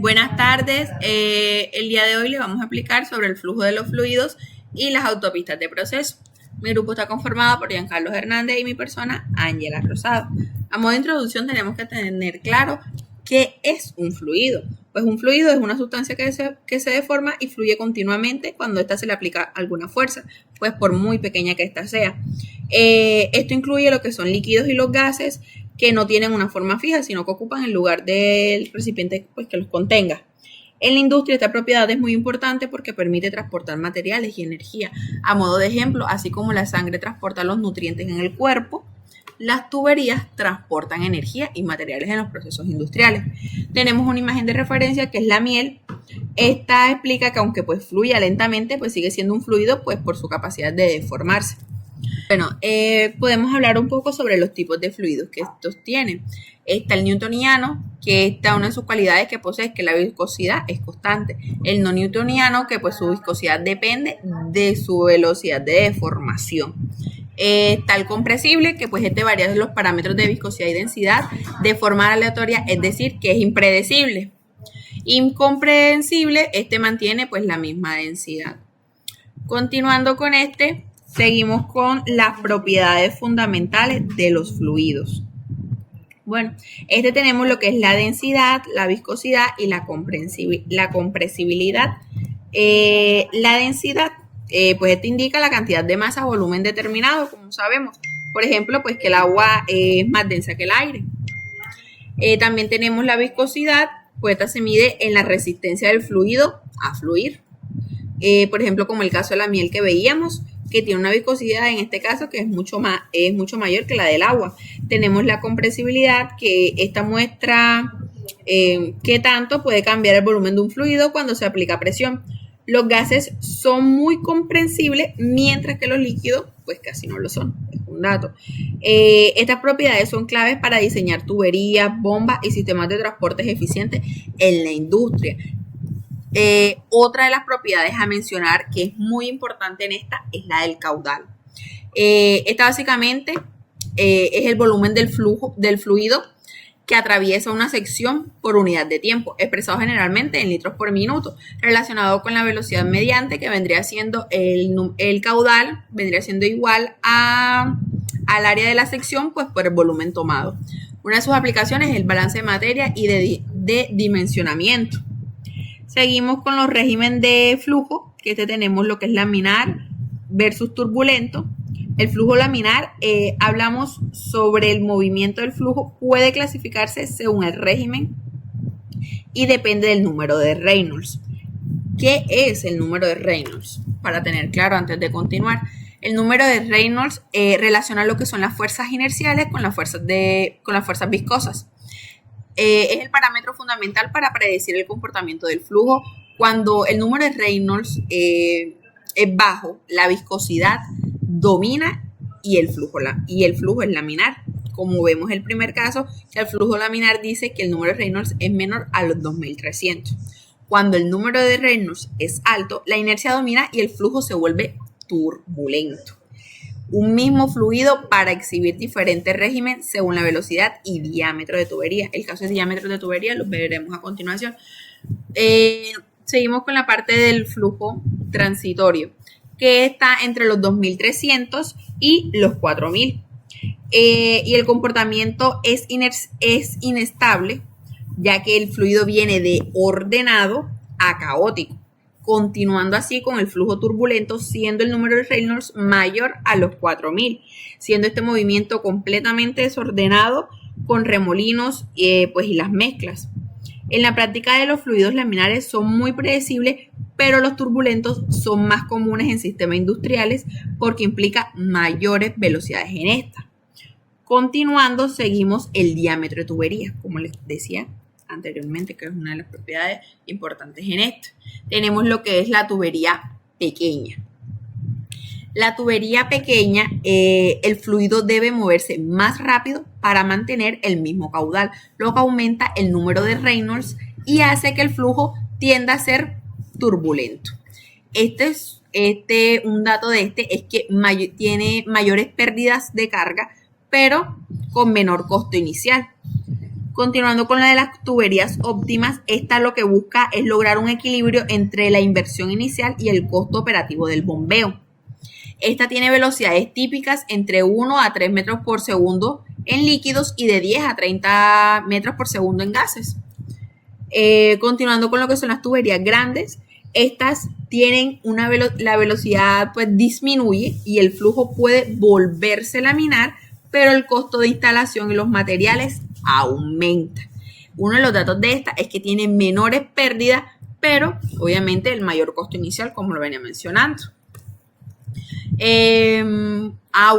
Buenas tardes. El día de hoy le vamos a explicar sobre el flujo de los fluidos y las autopistas de proceso. Mi grupo está conformado por Giancarlos Hernández y mi persona, Ángela Rosado. A modo de introducción tenemos que tener claro qué es un fluido. Pues un fluido es una sustancia que se deforma y fluye continuamente cuando ésta se le aplica alguna fuerza, pues por muy pequeña que ésta sea. Esto incluye lo que son líquidos y los gases que no tienen una forma fija, sino que ocupan el lugar del recipiente pues, que los contenga. En la industria esta propiedad es muy importante porque permite transportar materiales y energía. A modo de ejemplo, así como la sangre transporta los nutrientes en el cuerpo, las tuberías transportan energía y materiales en los procesos industriales. Tenemos una imagen de referencia que es la miel. Esta explica que aunque pues fluya lentamente, pues sigue siendo un fluido pues por su capacidad de deformarse. Bueno, podemos hablar un poco sobre los tipos de fluidos que estos tienen. Está el newtoniano, que está una de sus cualidades que posee es que la viscosidad es constante. El no newtoniano, que pues su viscosidad depende de su velocidad de deformación. Está el compresible, que pues este varía los parámetros de viscosidad y densidad de forma aleatoria, es decir, que es impredecible. Incomprensible, este mantiene pues la misma densidad. Continuando con este, seguimos con las propiedades fundamentales de los fluidos. Bueno, tenemos lo que es la densidad, la viscosidad y la compresibilidad. La densidad, pues indica la cantidad de masa o volumen determinado, como sabemos. Por ejemplo, pues que el agua es más densa que el aire. También tenemos la viscosidad, pues esta se mide en la resistencia del fluido a fluir. Por ejemplo, como el caso de la miel que veíamos, que tiene una viscosidad en este caso que es mucho mayor que la del agua. Tenemos la compresibilidad, que esta muestra qué tanto puede cambiar el volumen de un fluido cuando se aplica presión. Los gases son muy comprensibles, mientras que los líquidos pues casi no lo son. Es un dato. Estas propiedades son claves para diseñar tuberías, bombas y sistemas de transportes eficientes en la industria. Otra de las propiedades a mencionar que es muy importante en esta es la del caudal. Esta básicamente es el volumen del fluido que atraviesa una sección por unidad de tiempo, expresado generalmente en litros por minuto, relacionado con la velocidad mediante, que vendría siendo el caudal, vendría siendo igual al área de la sección, pues por el volumen tomado. Una de sus aplicaciones es el balance de materia y de dimensionamiento. Seguimos con los regímenes de flujo, que tenemos lo que es laminar versus turbulento. El flujo laminar, hablamos sobre el movimiento del flujo, puede clasificarse según el régimen y depende del número de Reynolds. ¿Qué es el número de Reynolds? Para tener claro antes de continuar, el número de Reynolds relaciona lo que son las fuerzas inerciales con las fuerzas viscosas. Es el parámetro fundamental para predecir el comportamiento del flujo. Cuando el número de Reynolds es bajo, la viscosidad domina y el flujo es laminar. Como vemos en el primer caso, que el flujo laminar dice que el número de Reynolds es menor a los 2300. Cuando el número de Reynolds es alto, la inercia domina y el flujo se vuelve turbulento. Un mismo fluido para exhibir diferentes regímenes según la velocidad y diámetro de tubería. El caso de diámetro de tubería lo veremos a continuación. Seguimos con la parte del flujo transitorio, que está entre los 2300 y los 4000. Y el comportamiento es inestable, ya que el fluido viene de ordenado a caótico, continuando así con el flujo turbulento, siendo el número de Reynolds mayor a los 4000, siendo este movimiento completamente desordenado con remolinos y las mezclas. En la práctica de los fluidos laminares son muy predecibles, pero los turbulentos son más comunes en sistemas industriales porque implica mayores velocidades en esta. Continuando, seguimos el diámetro de tubería, como les decía anteriormente, que es una de las propiedades importantes en esto. Tenemos lo que es la tubería pequeña. La tubería pequeña, el fluido debe moverse más rápido para mantener el mismo caudal, lo que aumenta el número de Reynolds y hace que el flujo tienda a ser turbulento. Un dato de es que tiene mayores pérdidas de carga, pero con menor costo inicial. Continuando con la de las tuberías óptimas, esta lo que busca es lograr un equilibrio entre la inversión inicial y el costo operativo del bombeo. Esta tiene velocidades típicas entre 1 a 3 metros por segundo en líquidos y de 10 a 30 metros por segundo en gases. Continuando con lo que son las tuberías grandes, estas tienen la velocidad pues disminuye y el flujo puede volverse laminar, pero el costo de instalación y los materiales aumenta. Uno de los datos de esta es que tiene menores pérdidas, pero obviamente el mayor costo inicial, como lo venía mencionando.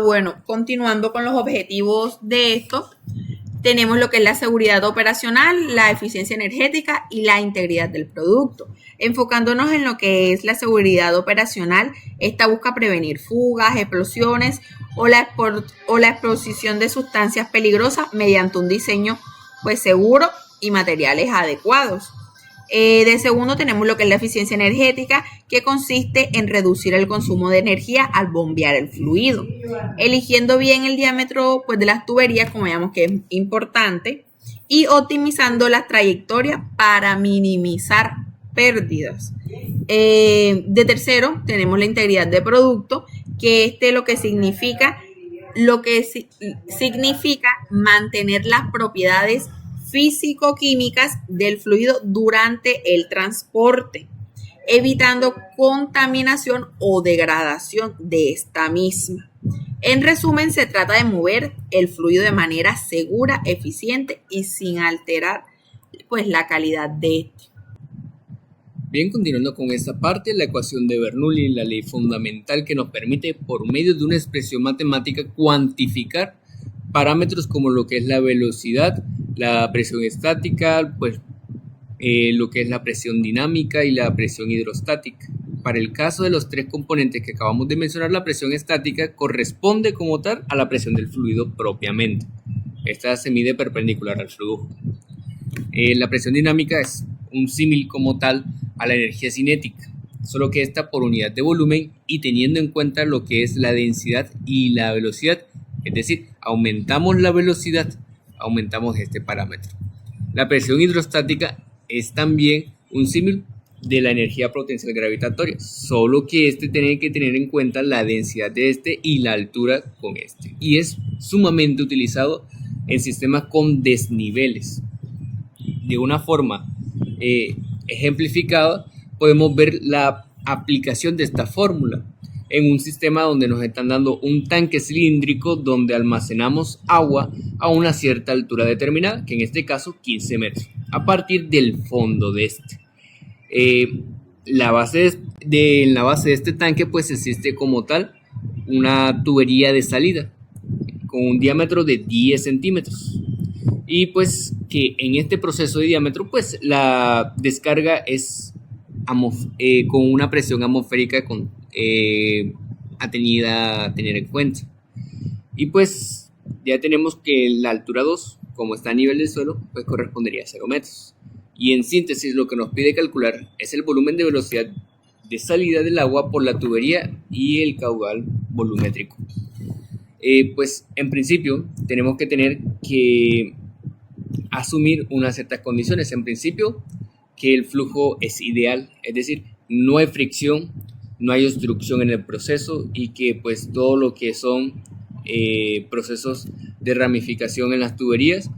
Bueno, continuando con los objetivos de esto, tenemos lo que es la seguridad operacional, la eficiencia energética y la integridad del producto. Enfocándonos en lo que es la seguridad operacional, esta busca prevenir fugas, explosiones o la exposición de sustancias peligrosas mediante un diseño pues, seguro y materiales adecuados. De segundo tenemos lo que es la eficiencia energética, que consiste en reducir el consumo de energía al bombear el fluido, eligiendo bien el diámetro pues, de las tuberías, como veamos que es importante, y optimizando las trayectorias para minimizar pérdidas. De tercero tenemos la integridad de producto, que lo que significa mantener las propiedades físico-químicas del fluido durante el transporte, evitando contaminación o degradación de esta misma. En resumen, se trata de mover el fluido de manera segura, eficiente y sin alterar pues, la calidad de este. Bien, continuando con esta parte, la ecuación de Bernoulli, la ley fundamental que nos permite, por medio de una expresión matemática, cuantificar parámetros como lo que es la velocidad, la presión estática, pues lo que es la presión dinámica y la presión hidrostática. Para el caso de los tres componentes que acabamos de mencionar, la presión estática corresponde como tal a la presión del fluido propiamente. Esta se mide perpendicular al flujo. La presión dinámica es un símil como tal a la energía cinética, solo que esta por unidad de volumen y teniendo en cuenta lo que es la densidad y la velocidad, es decir, aumentamos la velocidad, aumentamos este parámetro. La presión hidrostática es también un símil de la energía potencial gravitatoria, solo que tiene que tener en cuenta la densidad de y la altura con y es sumamente utilizado en sistemas con desniveles. De una forma ejemplificada podemos ver la aplicación de esta fórmula en un sistema donde nos están dando un tanque cilíndrico donde almacenamos agua a una cierta altura determinada, que en este caso 15 metros, a partir del fondo de en la base de este tanque pues existe como tal una tubería de salida con un diámetro de 10 centímetros y pues que en este proceso de diámetro pues la descarga es con una presión atmosférica a tener en cuenta. Y pues ya tenemos que la altura 2, como está a nivel del suelo, pues correspondería a 0 metros. Y en síntesis lo que nos pide calcular es el volumen de velocidad de salida del agua por la tubería y el caudal volumétrico. Pues en principio tenemos que tener que asumir unas ciertas condiciones. En principio que el flujo es ideal, es decir, no hay fricción, no hay obstrucción en el proceso y que pues todo lo que son procesos de ramificación en las tuberías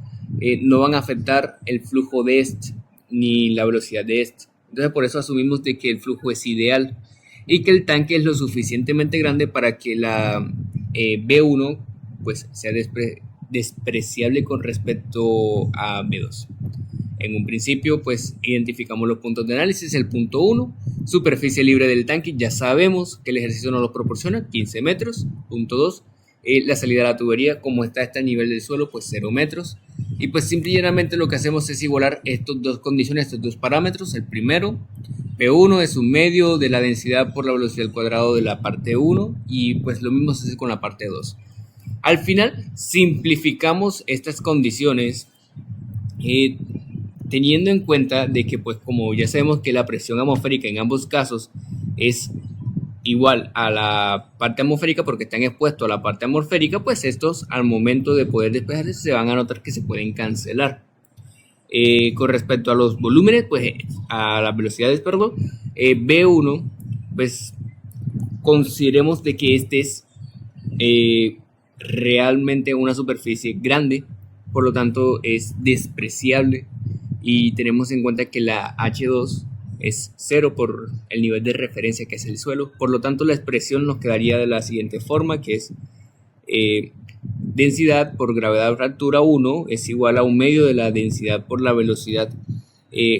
no van a afectar el flujo de ni la velocidad de Entonces por eso asumimos de que el flujo es ideal y que el tanque es lo suficientemente grande para que la B1 pues sea despreciable con respecto a B2. En un principio, pues identificamos los puntos de análisis. El punto 1, superficie libre del tanque. Ya sabemos que el ejercicio nos lo proporciona, 15 metros. Punto 2, la salida de la tubería, como está a nivel del suelo, pues 0 metros. Y pues simplemente lo que hacemos es igualar estas dos condiciones, estos dos parámetros. El primero, P1 es un medio de la densidad por la velocidad al cuadrado de la parte 1. Y pues lo mismo se hace con la parte 2. Al final, simplificamos estas condiciones teniendo en cuenta de que pues como ya sabemos que la presión atmosférica en ambos casos es igual a la parte atmosférica porque están expuestos a la parte atmosférica, pues estos al momento de poder despejarse se van a notar que se pueden cancelar. Con respecto a los volúmenes, pues a las velocidades, perdón, B1, pues consideremos de que este es realmente una superficie grande, por lo tanto es despreciable, y tenemos en cuenta que la H2 es 0 por el nivel de referencia que es el suelo. Por lo tanto, la expresión nos quedaría de la siguiente forma, que es densidad por gravedad de altura 1 es igual a 1/2 de la densidad por la velocidad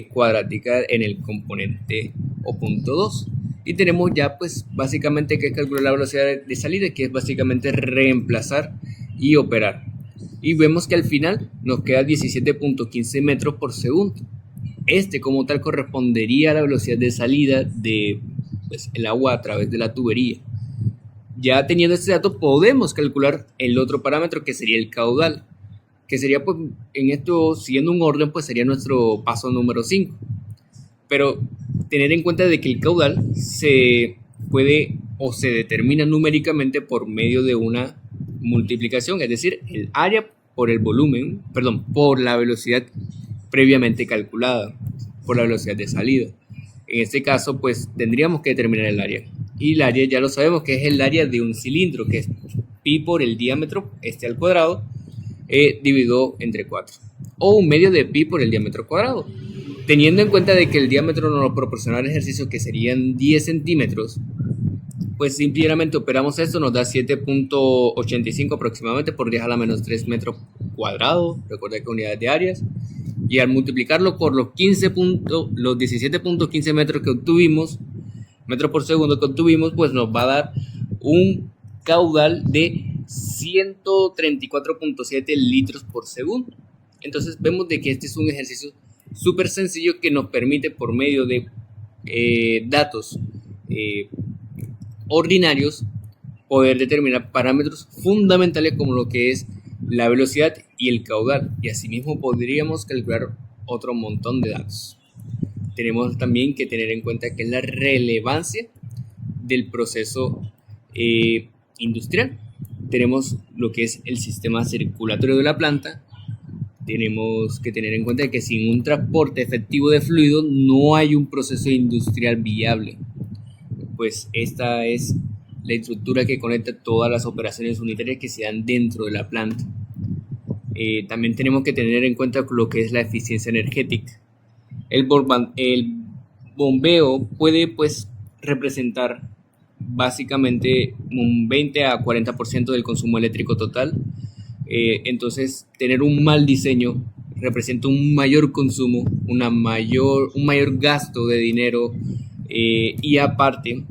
cuadrática en el componente o punto 2. Y tenemos ya pues básicamente que calcular la velocidad de salida, que es básicamente reemplazar y operar. Y vemos que al final nos queda 17.15 metros por segundo. Este como tal correspondería a la velocidad de salida de pues, el agua a través de la tubería. Ya teniendo este dato podemos calcular el otro parámetro, que sería el caudal, que sería pues en esto, siguiendo un orden, pues sería nuestro paso número 5. Pero tener en cuenta de que el caudal se puede o se determina numéricamente por medio de una multiplicación, es decir, el área por el volumen, perdón, por la velocidad previamente calculada, por la velocidad de salida. En este caso, pues tendríamos que determinar el área. Y el área ya lo sabemos que es el área de un cilindro, que es pi por el diámetro al cuadrado, dividido entre 4. O 1/2 de pi por el diámetro cuadrado. Teniendo en cuenta de que el diámetro nos lo proporciona el ejercicio, que serían 10 centímetros, pues simplemente operamos esto, nos da 7.85 aproximadamente por 10 a la menos 3 metros cuadrados. Recuerda que unidades de áreas. Y al multiplicarlo por los 17.15 metros que obtuvimos, metros por segundo que obtuvimos, pues nos va a dar un caudal de 134.7 litros por segundo. Entonces vemos de que este es un ejercicio súper sencillo que nos permite, por medio de datos ordinarios, poder determinar parámetros fundamentales como lo que es la velocidad y el caudal, y asimismo podríamos calcular otro montón de datos. Tenemos también que tener en cuenta que es la relevancia del proceso industrial. Tenemos lo que es el sistema circulatorio de la planta. Tenemos que tener en cuenta que sin un transporte efectivo de fluidos no hay un proceso industrial viable, pues esta es la estructura que conecta todas las operaciones unitarias que se dan dentro de la planta. También tenemos que tener en cuenta lo que es la eficiencia energética. El bombeo puede pues representar básicamente un 20 a 40% del consumo eléctrico total. Entonces tener un mal diseño representa un mayor consumo, un mayor gasto de dinero, y aparte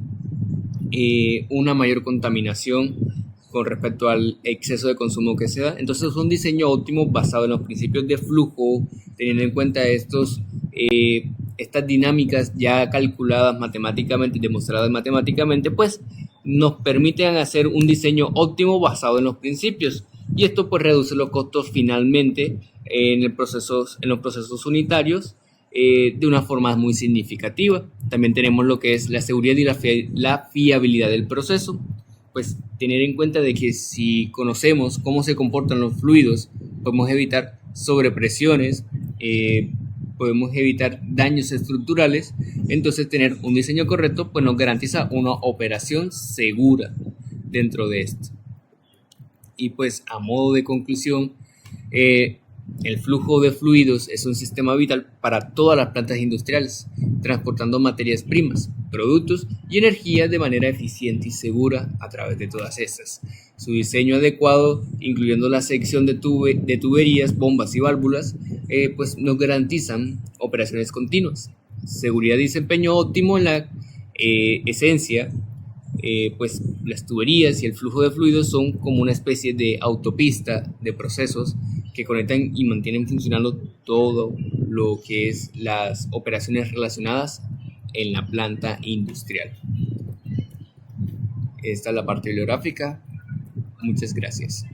una mayor contaminación con respecto al exceso de consumo que se da. Entonces un diseño óptimo basado en los principios de flujo, teniendo en cuenta estas dinámicas ya calculadas matemáticamente y demostradas matemáticamente, pues nos permiten hacer un diseño óptimo basado en los principios, y esto pues reduce los costos finalmente en los procesos unitarios de una forma muy significativa. También tenemos lo que es la seguridad y la fiabilidad del proceso. Pues tener en cuenta de que si conocemos cómo se comportan los fluidos, podemos evitar sobrepresiones, podemos evitar daños estructurales. Entonces tener un diseño correcto pues nos garantiza una operación segura dentro de esto. Y pues a modo de conclusión, el flujo de fluidos es un sistema vital para todas las plantas industriales, transportando materias primas, productos y energía de manera eficiente y segura a través de todas estas. Su diseño adecuado, incluyendo la sección de tuberías, bombas y válvulas, pues nos garantizan operaciones continuas, seguridad y desempeño óptimo en la esencia. Pues las tuberías y el flujo de fluidos son como una especie de autopista de procesos que conectan y mantienen funcionando todo lo que es las operaciones relacionadas en la planta industrial. Esta es la parte bibliográfica. Muchas gracias.